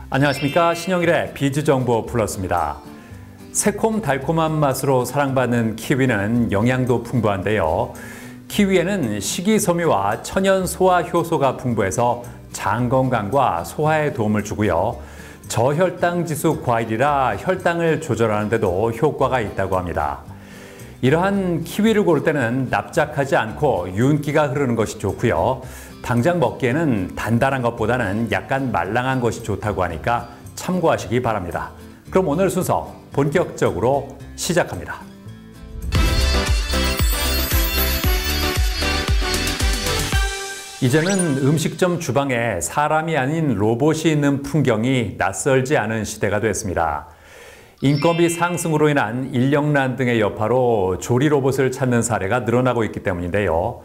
안녕하십니까. 신영일의 비즈정보 플러스입니다. 새콤달콤한 맛으로 사랑받는 키위는 영양도 풍부한데요. 키위에는 식이섬유와 천연 소화 효소가 풍부해서 장 건강과 소화에 도움을 주고요. 저혈당 지수 과일이라 혈당을 조절하는 데도 효과가 있다고 합니다. 이러한 키위를 고를 때는 납작하지 않고 윤기가 흐르는 것이 좋고요. 당장 먹기에는 단단한 것보다는 약간 말랑한 것이 좋다고 하니까 참고하시기 바랍니다. 그럼 오늘 순서 본격적으로 시작합니다. 이제는 음식점 주방에 사람이 아닌 로봇이 있는 풍경이 낯설지 않은 시대가 됐습니다. 인건비 상승으로 인한 인력난 등의 여파로 조리 로봇을 찾는 사례가 늘어나고 있기 때문인데요.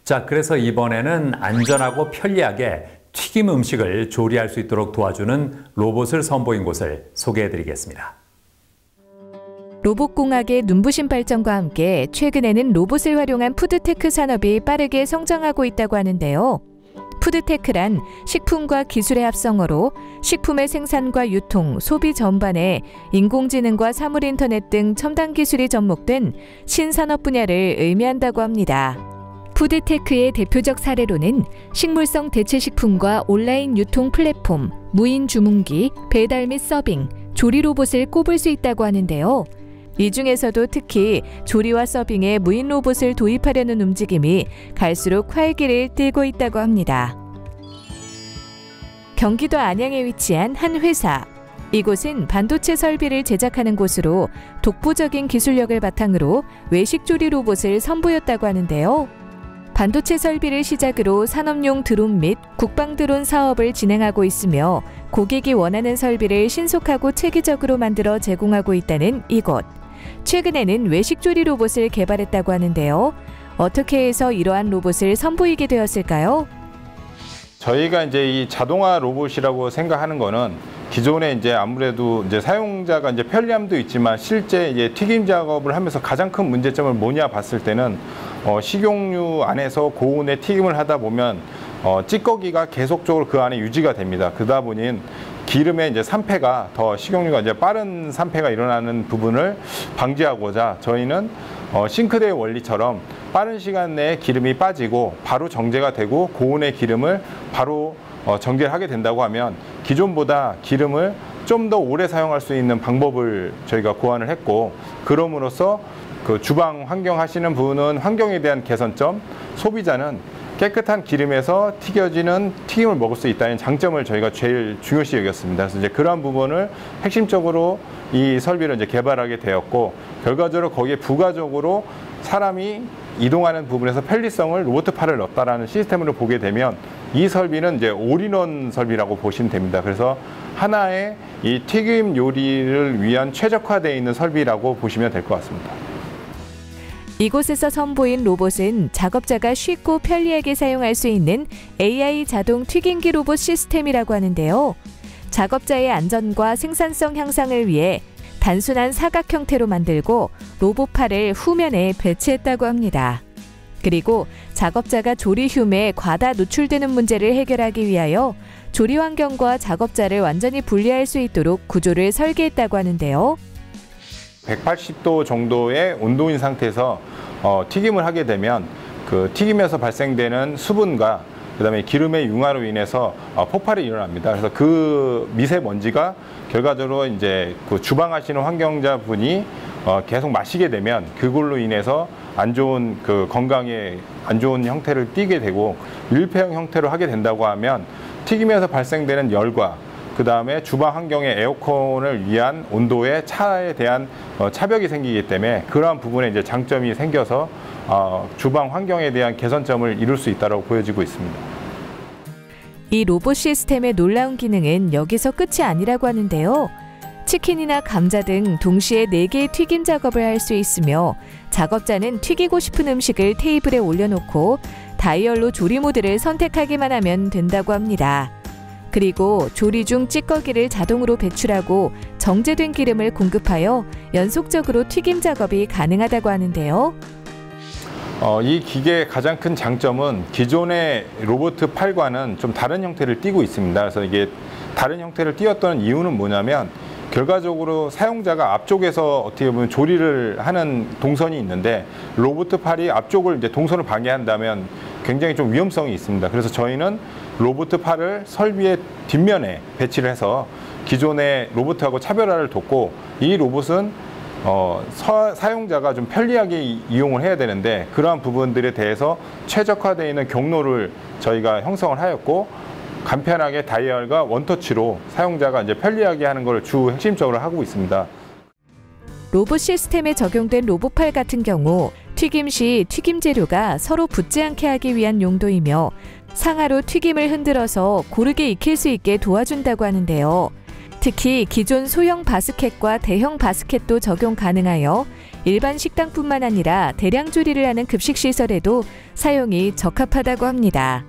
자, 그래서 이번에는 안전하고 편리하게 튀김 음식을 조리할 수 있도록 도와주는 로봇을 선보인 곳을 소개해드리겠습니다. 로봇공학의 눈부신 발전과 함께 최근에는 로봇을 활용한 푸드테크 산업이 빠르게 성장하고 있다고 하는데요. 푸드테크란 식품과 기술의 합성어로 식품의 생산과 유통, 소비 전반에 인공지능과 사물인터넷 등 첨단 기술이 접목된 신산업 분야를 의미한다고 합니다. 푸드테크의 대표적 사례로는 식물성 대체식품과 온라인 유통 플랫폼, 무인 주문기, 배달 및 서빙, 조리 로봇을 꼽을 수 있다고 하는데요. 이 중에서도 특히 조리와 서빙에 무인 로봇을 도입하려는 움직임이 갈수록 활기를 띠고 있다고 합니다. 경기도 안양에 위치한 한 회사. 이곳은 반도체 설비를 제작하는 곳으로 독보적인 기술력을 바탕으로 외식 조리 로봇을 선보였다고 하는데요. 반도체 설비를 시작으로 산업용 드론 및 국방 드론 사업을 진행하고 있으며 고객이 원하는 설비를 신속하고 체계적으로 만들어 제공하고 있다는 이곳. 최근에는 외식 조리 로봇을 개발했다고 하는데요. 어떻게 해서 이러한 로봇을 선보이게 되었을까요? 저희가 이제 이 자동화 로봇이라고 생각하는 거는 기존에 이제 아무래도 이제 사용자가 이제 편리함도 있지만 실제 이제 튀김 작업을 하면서 가장 큰 문제점을 뭐냐 봤을 때는 식용유 안에서 고온에 튀김을 하다 보면 찌꺼기가 계속적으로 그 안에 유지가 됩니다. 그러다 보니 기름의 이제 산패가 더 식용유가 이제 빠른 산패가 일어나는 부분을 방지하고자 저희는 싱크대의 원리처럼 빠른 시간 내에 기름이 빠지고 바로 정제가 되고 고온의 기름을 바로 정제를 하게 된다고 하면 기존보다 기름을 좀 더 오래 사용할 수 있는 방법을 저희가 고안을 했고, 그럼으로써 그 주방 환경 하시는 분은 환경에 대한 개선점, 소비자는 깨끗한 기름에서 튀겨지는 튀김을 먹을 수 있다는 장점을 저희가 제일 중요시 여겼습니다. 그래서 이제 그러한 부분을 핵심적으로 이 설비를 이제 개발하게 되었고, 결과적으로 거기에 부가적으로 사람이 이동하는 부분에서 편리성을 로봇팔을 넣었다라는 시스템으로 보게 되면 이 설비는 이제 올인원 설비라고 보시면 됩니다. 그래서 하나의 이 튀김 요리를 위한 최적화되어 있는 설비라고 보시면 될 것 같습니다. 이곳에서 선보인 로봇은 작업자가 쉽고 편리하게 사용할 수 있는 AI 자동 튀김기 로봇 시스템이라고 하는데요. 작업자의 안전과 생산성 향상을 위해 단순한 사각 형태로 만들고 로봇팔을 후면에 배치했다고 합니다. 그리고 작업자가 조리 흉에 과다 노출되는 문제를 해결하기 위하여 조리 환경과 작업자를 완전히 분리할 수 있도록 구조를 설계했다고 하는데요. 180도 정도의 온도인 상태에서 튀김을 하게 되면 그 튀김에서 발생되는 수분과 그다음에 기름의 융화로 인해서 폭발이 일어납니다. 그래서 그 미세먼지가 결과적으로 이제 그 주방하시는 환경자분이 계속 마시게 되면 그걸로 인해서 안 좋은 그 건강에 안 좋은 형태를 띠게 되고 밀폐형 형태로 하게 된다고 하면 튀김에서 발생되는 열과 그 다음에 주방 환경의 에어컨을 위한 온도의 차에 대한 차벽이 생기기 때문에 그러한 부분에 이제 장점이 생겨서 주방 환경에 대한 개선점을 이룰 수 있다고 보여지고 있습니다. 이 로봇 시스템의 놀라운 기능은 여기서 끝이 아니라고 하는데요. 치킨이나 감자 등 동시에 4개의 튀김 작업을 할 수 있으며 작업자는 튀기고 싶은 음식을 테이블에 올려놓고 다이얼로 조리 모드를 선택하기만 하면 된다고 합니다. 그리고 조리 중 찌꺼기를 자동으로 배출하고 정제된 기름을 공급하여 연속적으로 튀김 작업이 가능하다고 하는데요. 이 기계의 가장 큰 장점은 기존의 로봇 팔과는 좀 다른 형태를 띠고 있습니다. 그래서 이게 다른 형태를 띄었던 이유는 뭐냐면 결과적으로 사용자가 앞쪽에서 어떻게 보면 조리를 하는 동선이 있는데 로봇 팔이 앞쪽을 이제 동선을 방해한다면 굉장히 좀 위험성이 있습니다. 그래서 저희는 로봇 팔을 설비의 뒷면에 배치를 해서 기존의 로봇하고 차별화를 뒀고, 이 로봇은 사용자가 좀 편리하게 이용을 해야 되는데 그러한 부분들에 대해서 최적화되어 있는 경로를 저희가 형성을 하였고, 간편하게 다이얼과 원터치로 사용자가 이제 편리하게 하는 걸 주 핵심적으로 하고 있습니다. 로봇 시스템에 적용된 로봇팔 같은 경우 튀김 시 튀김 재료가 서로 붙지 않게 하기 위한 용도이며 상하로 튀김을 흔들어서 고르게 익힐 수 있게 도와준다고 하는데요. 특히 기존 소형 바스켓과 대형 바스켓도 적용 가능하여 일반 식당뿐만 아니라 대량 조리를 하는 급식시설에도 사용이 적합하다고 합니다.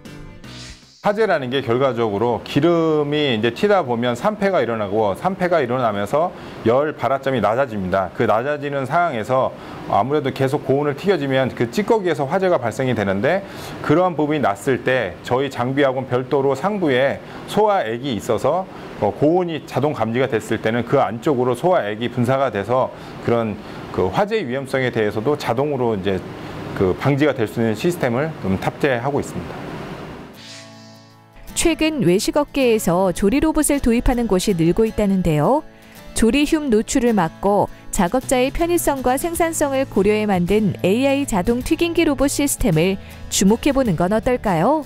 화재라는 게 결과적으로 기름이 이제 튀다 보면 산패가 일어나고, 산패가 일어나면서 열 발화점이 낮아집니다. 그 낮아지는 상황에서 아무래도 계속 고온을 튀겨지면 그 찌꺼기에서 화재가 발생이 되는데, 그러한 부분이 났을 때 저희 장비하고는 별도로 상부에 소화액이 있어서 고온이 자동 감지가 됐을 때는 그 안쪽으로 소화액이 분사가 돼서 그런 그 화재 위험성에 대해서도 자동으로 이제 그 방지가 될 수 있는 시스템을 좀 탑재하고 있습니다. 최근 외식업계에서 조리 로봇을 도입하는 곳이 늘고 있다는데요. 조리흉 노출을 막고 작업자의 편의성과 생산성을 고려해 만든 AI 자동 튀김기 로봇 시스템을 주목해보는 건 어떨까요?